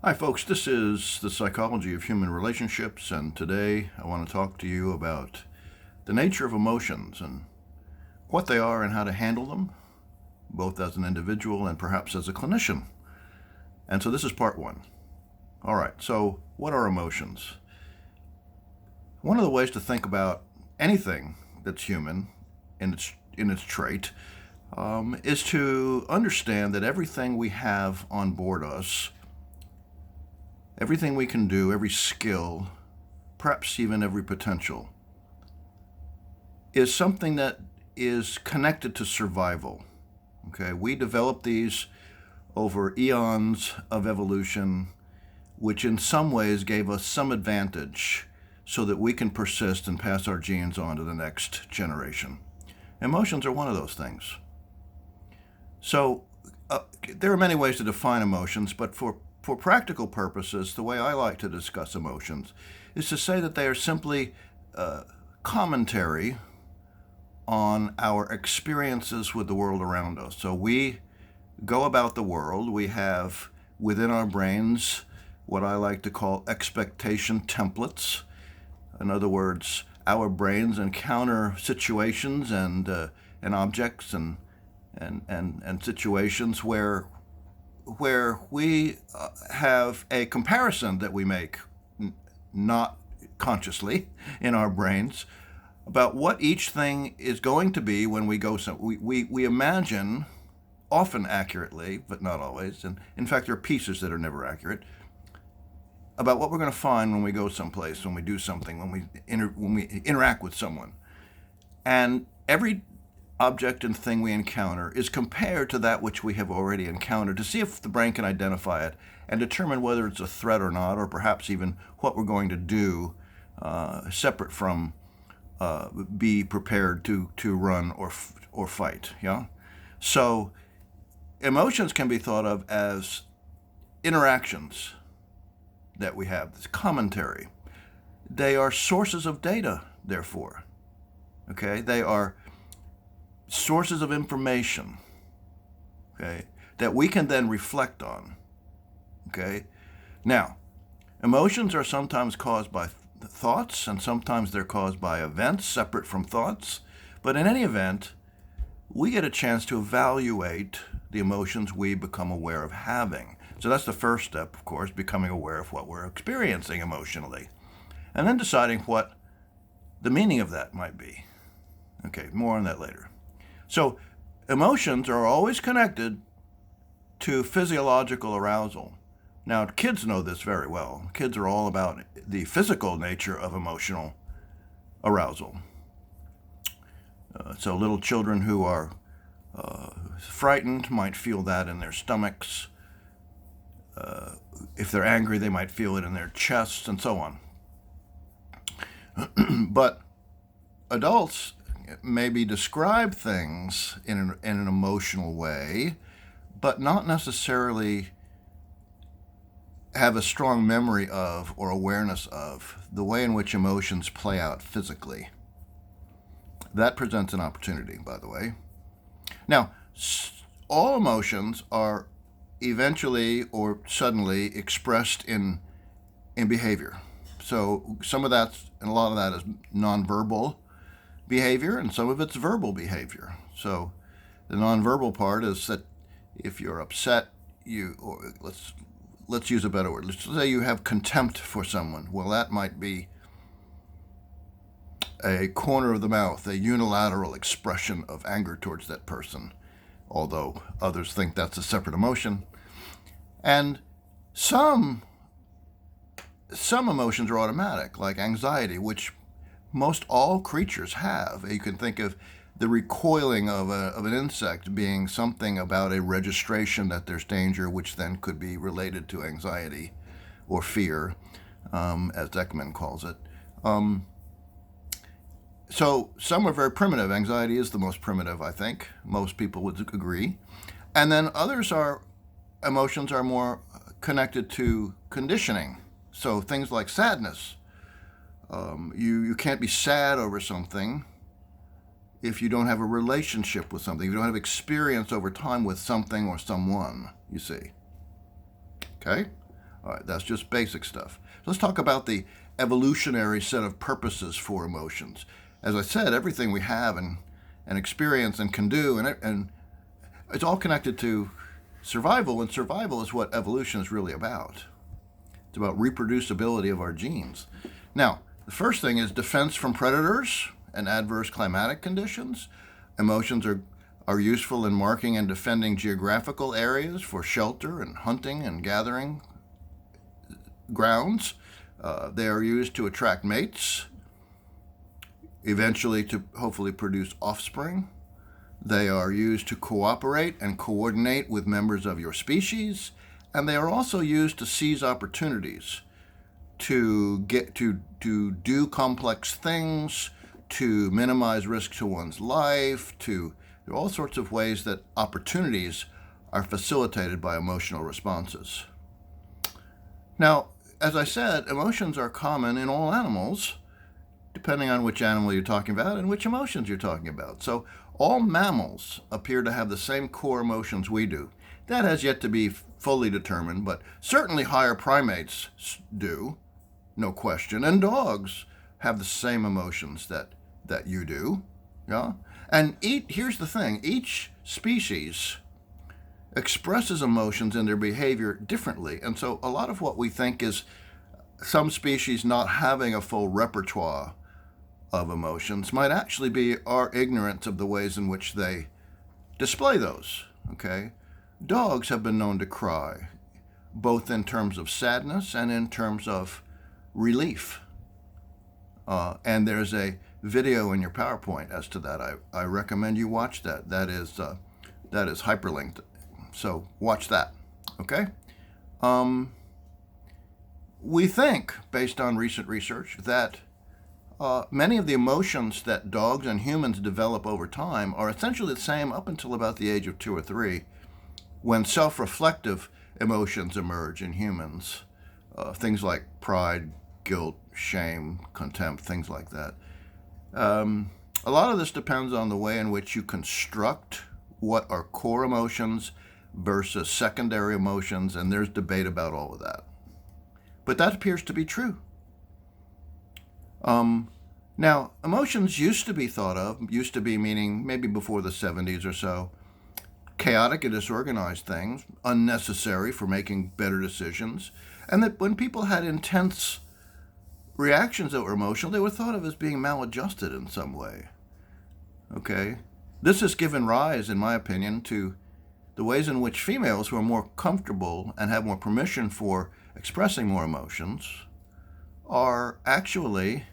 Hi, folks. This is the psychology of human relationships, and today I want to talk to you about the nature of emotions and what they are and how to handle them, both as an individual and perhaps as a clinician. And so this is part one. All right, so what are emotions? One of the ways to think about anything that's human in its trait is to understand that everything we have on board us, everything we can do, every skill, perhaps even every potential, is something that is connected to survival. Okay, we developed these over eons of evolution, which in some ways gave us some advantage so that we can persist and pass our genes on to the next generation. Emotions are one of those things. So there are many ways to define emotions, but for practical purposes, the way I like to discuss emotions is to say that they are simply commentary on our experiences with the world around us. So we go about the world, we have within our brains what I like to call expectation templates. In other words, our brains encounter situations and objects and situations where we have a comparison that we make, not consciously in our brains, about what each thing is going to be when we go. We imagine, often accurately, but not always, and in fact there are pieces that are never accurate, about what we're going to find when we go someplace, when we do something, when we interact with someone. And every object and thing we encounter is compared to that which we have already encountered to see if the brain can identify it and determine whether it's a threat or not, or perhaps even what we're going to do separate from be prepared to run or fight. Yeah. So emotions can be thought of as interactions that we have, this commentary. They are sources of data, therefore. Okay, they are sources of information, okay, that we can then reflect on. Okay, now, emotions are sometimes caused by thoughts, and sometimes they're caused by events separate from thoughts. But in any event, we get a chance to evaluate the emotions we become aware of having. So that's the first step, of course, becoming aware of what we're experiencing emotionally, and then deciding what the meaning of that might be. Okay, more on that later. So emotions are always connected to physiological arousal. Now, kids know this very well. Kids are all about the physical nature of emotional arousal. So little children who are frightened might feel that in their stomachs. If they're angry, they might feel it in their chests, and so on. But adults maybe describe things in an emotional way, but not necessarily have a strong memory of or awareness of the way in which emotions play out physically. That presents an opportunity, by the way. Now, all emotions are eventually or suddenly expressed in behavior. So some of that, and a lot of that, is nonverbal behavior, and some of it's verbal behavior. So the nonverbal part is that if you're upset, or let's use a better word. Let's say you have contempt for someone. Well, that might be a corner of the mouth, a unilateral expression of anger towards that person, although others think that's a separate emotion. And some emotions are automatic, like anxiety, which most all creatures have. You can think of the recoiling of an insect being something about a registration that there's danger, which then could be related to anxiety or fear, as Ekman calls it. So some are very primitive. Anxiety is the most primitive, I think. Most people would agree. And then emotions are more connected to conditioning. So things like sadness. You can't be sad over something if you don't have a relationship with something, if you don't have experience over time with something or someone, you see. Okay? All right, that's just basic stuff. So let's talk about the evolutionary set of purposes for emotions. As I said, everything we have and experience and can do, and it's all connected to survival, and survival is what evolution is really about. It's about reproducibility of our genes. Now, the first thing is defense from predators and adverse climatic conditions. Emotions are useful in marking and defending geographical areas for shelter and hunting and gathering grounds. They are used to attract mates, eventually to hopefully produce offspring. They are used to cooperate and coordinate with members of your species, and they are also used to seize opportunities, to do complex things, to minimize risk to one's life, there are all sorts of ways that opportunities are facilitated by emotional responses. Now, as I said, emotions are common in all animals, depending on which animal you're talking about and which emotions you're talking about. So all mammals appear to have the same core emotions we do. That has yet to be fully determined, but certainly higher primates do, no question. And dogs have the same emotions that you do. Yeah? And here's the thing, each species expresses emotions in their behavior differently. And so a lot of what we think is some species not having a full repertoire of emotions might actually be our ignorance of the ways in which they display those. Okay? Dogs have been known to cry, both in terms of sadness and in terms of relief. And there's a video in your PowerPoint as to that. I recommend you watch that. That is hyperlinked. So watch that. Okay? We think, based on recent research, that many of the emotions that dogs and humans develop over time are essentially the same up until about the age of 2 or 3, when self-reflective emotions emerge in humans. Things like pride, guilt, shame, contempt, things like that. A lot of this depends on the way in which you construct what are core emotions versus secondary emotions, and there's debate about all of that. But that appears to be true. Now, emotions used to be meaning maybe before the 70s or so, chaotic and disorganized things, unnecessary for making better decisions, and that when people had intense reactions that were emotional, they were thought of as being maladjusted in some way. Okay? This has given rise, in my opinion, to the ways in which females who are more comfortable and have more permission for expressing more emotions are actually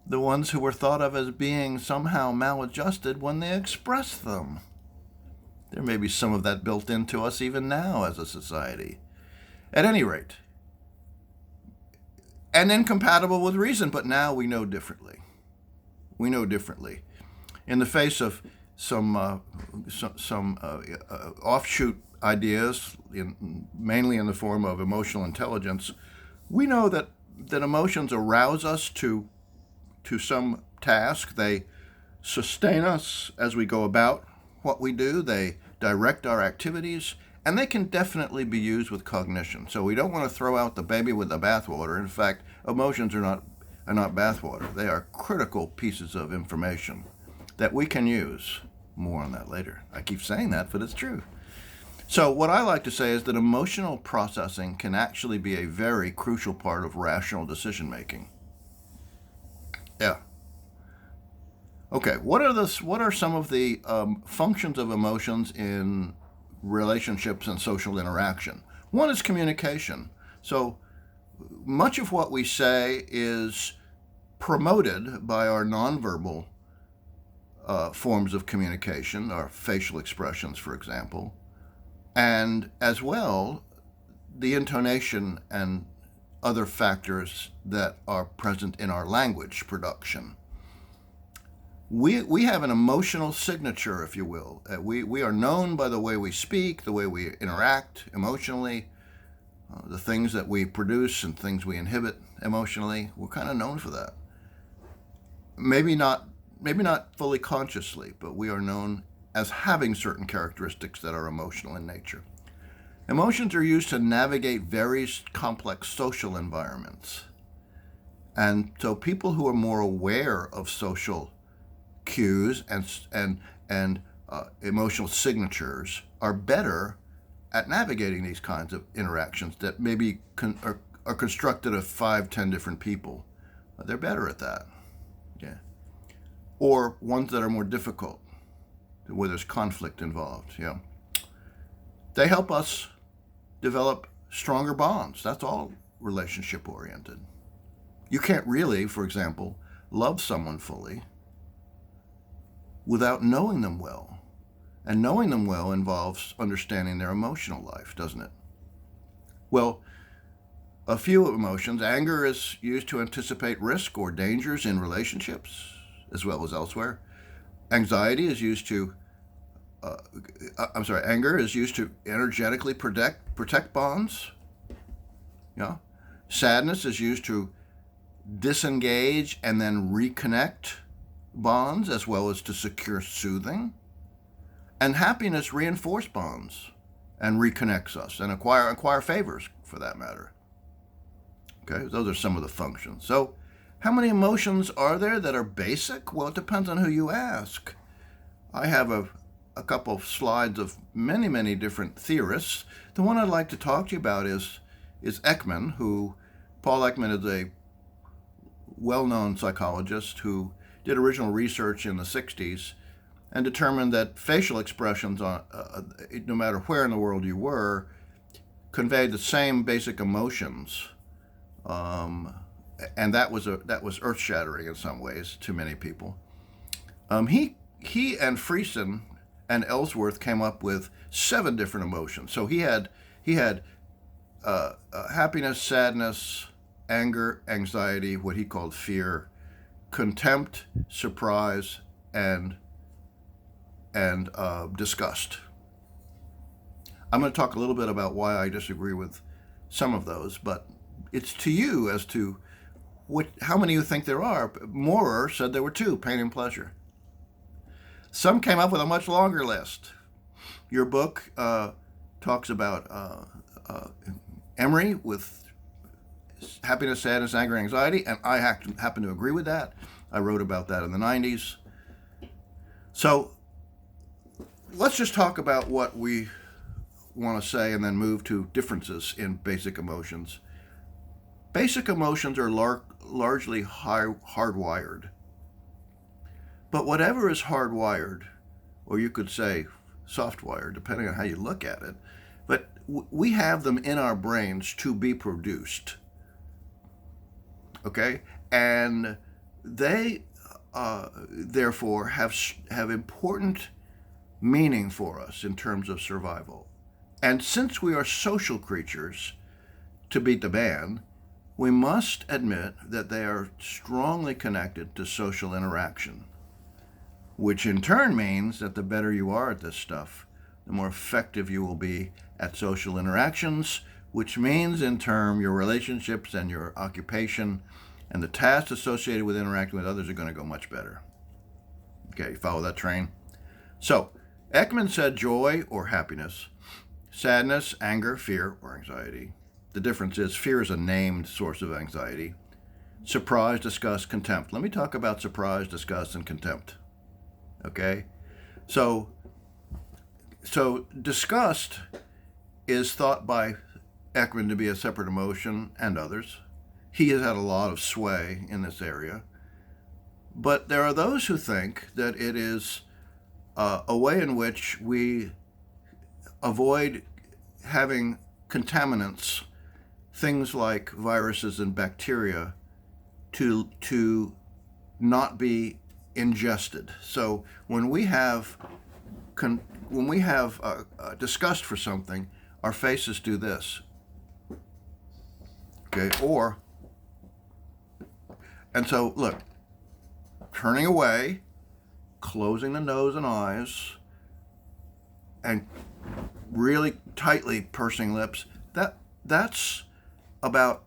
the ones who were thought of as being somehow maladjusted when they express them. There may be some of that built into us even now as a society. At any rate, and incompatible with reason, but now we know differently. We know differently. In the face of some offshoot ideas, mainly in the form of emotional intelligence, we know that emotions arouse us to some task. They sustain us as we go about what we do. They direct our activities, and they can definitely be used with cognition. So we don't want to throw out the baby with the bathwater. In fact, emotions are not bathwater. They are critical pieces of information that we can use. More on that later. I keep saying that, but it's true. So what I like to say is that emotional processing can actually be a very crucial part of rational decision making. Yeah. Okay, what are some of the functions of emotions in relationships and social interaction? One is communication. So much of what we say is promoted by our nonverbal forms of communication, our facial expressions, for example, and as well the intonation and other factors that are present in our language production. We have an emotional signature, if you will. We are known by the way we speak, the way we interact emotionally, the things that we produce and things we inhibit emotionally. We're kind of known for that. Maybe not fully consciously, but we are known as having certain characteristics that are emotional in nature. Emotions are used to navigate very complex social environments. And so people who are more aware of social cues and emotional signatures are better at navigating these kinds of interactions that maybe are constructed of 5-10 different people. They're better at that. Yeah. Or ones that are more difficult, where there's conflict involved. Yeah. They help us develop stronger bonds. That's all relationship oriented. You can't really, for example, love someone fully without knowing them well. And knowing them well involves understanding their emotional life, doesn't it? Well, a few emotions. Anger is used to anticipate risk or dangers in relationships as well as elsewhere. Anxiety is used to, anger is used to energetically protect bonds. Yeah. Sadness is used to disengage and then reconnect bonds as well as to secure soothing. And happiness reinforces bonds and reconnects us and acquire favors for that matter. Okay, those are some of the functions. So, how many emotions are there that are basic? Well, it depends on who you ask. I have a couple of slides of many, many different theorists. The one I'd like to talk to you about is Ekman, Paul Ekman is a well-known psychologist who did original research in the 60s and determined that facial expressions, no matter where in the world you were, conveyed the same basic emotions. And that was earth-shattering in some ways to many people. He and Friesen and Ellsworth came up with 7 different emotions. So he had happiness, sadness, anger, anxiety, what he called fear, contempt, surprise, and disgust. I'm going to talk a little bit about why I disagree with some of those, but it's to you as to how many you think there are. Maurer said there were 2, pain and pleasure. Some came up with a much longer list. Your book talks about Emery with happiness, sadness, anger, anxiety, and I happen to agree with that. I wrote about that in the 90s. So let's just talk about what we want to say and then move to differences in basic emotions. Basic emotions are largely hardwired. But whatever is hardwired, or you could say softwired, depending on how you look at it, but we have them in our brains to be produced. Okay? And they, therefore, have important meaning for us in terms of survival. And since we are social creatures, to beat the band, we must admit that they are strongly connected to social interaction, which in turn means that the better you are at this stuff, the more effective you will be at social interactions, which means in turn your relationships and your occupation and the tasks associated with interacting with others are going to go much better. Okay, follow that train? So, Ekman said joy or happiness, sadness, anger, fear, or anxiety. The difference is fear is a named source of anxiety. Surprise, disgust, contempt. Let me talk about surprise, disgust, and contempt. Okay? So disgust is thought by Ekman to be a separate emotion, and others. He has had a lot of sway in this area. But there are those who think that it is a way in which we avoid having contaminants, things like viruses and bacteria, to not be ingested. So when we have disgust for something, our faces do this. Okay, and so look, turning away, closing the nose and eyes, and really tightly pursing lips, that's about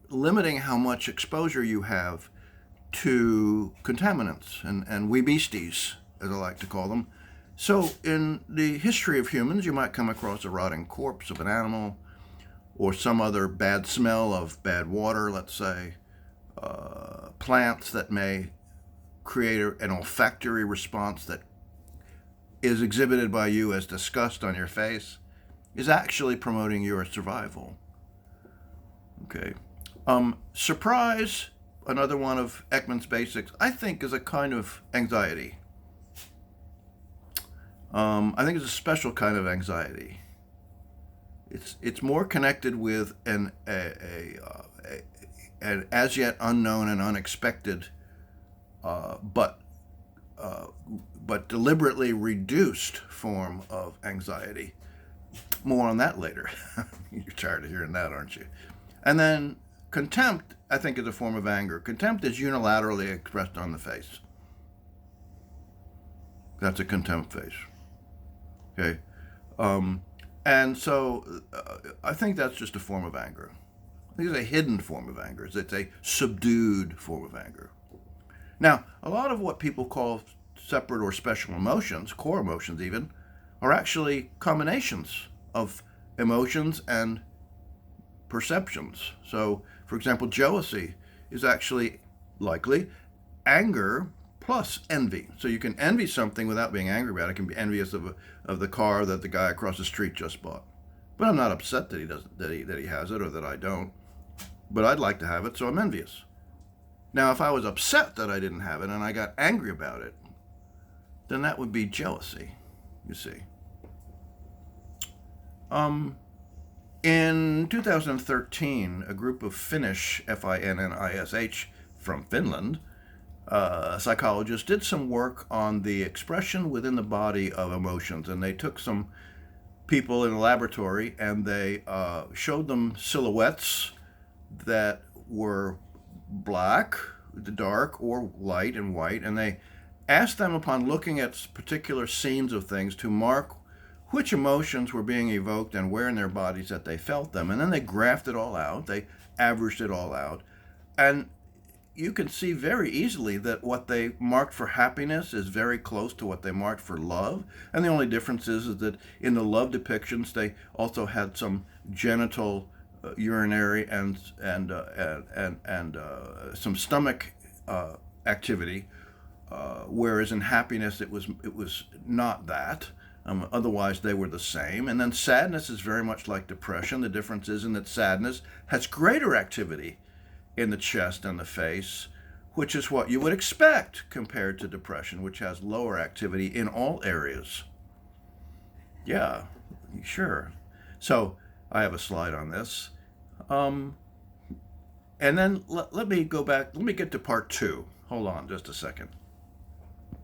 limiting how much exposure you have to contaminants and we beasties, as I like to call them. So, in the history of humans, you might come across a rotting corpse of an animal or some other bad smell of bad water, let's say, plants that may create an olfactory response that is exhibited by you as disgust on your face, is actually promoting your survival. Okay. Surprise, another one of Ekman's basics, I think is a kind of anxiety. I think it's a special kind of anxiety. It's more connected with an as yet unknown and unexpected, but deliberately reduced form of anxiety. More on that later. You're tired of hearing that, aren't you? And then contempt, I think, is a form of anger. Contempt is unilaterally expressed on the face. That's a contempt face. Okay. And so I think that's just a form of anger. I think it's a hidden form of anger. It's a subdued form of anger. Now, a lot of what people call separate or special emotions, core emotions even, are actually combinations of emotions and perceptions. So, for example, jealousy is actually likely anger plus envy. So you can envy something without being angry about it. I can be envious of the car that the guy across the street just bought, but I'm not upset that he doesn't that he has it or that I don't. But I'd like to have it, so I'm envious. Now, if I was upset that I didn't have it and I got angry about it, then that would be jealousy. You see. In 2013, a group of Finnish, Finnish, from Finland, psychologists did some work on the expression within the body of emotions, and they took some people in a laboratory and they showed them silhouettes that were black, dark, or light and white, and they asked them, upon looking at particular scenes of things, to mark which emotions were being evoked and where in their bodies that they felt them. And then they graphed it all out, they averaged it all out, and you can see very easily that what they marked for happiness is very close to what they marked for love. And the only difference is that in the love depictions, they also had some genital, urinary, and some stomach activity, whereas in happiness it was not that. Otherwise, they were the same. And then sadness is very much like depression. The difference is in that sadness has greater activity in the chest and the face, which is what you would expect compared to depression, which has lower activity in all areas. Yeah, sure. So I have a slide on this. And then let me go back. Let me get to part two. Hold on just a second.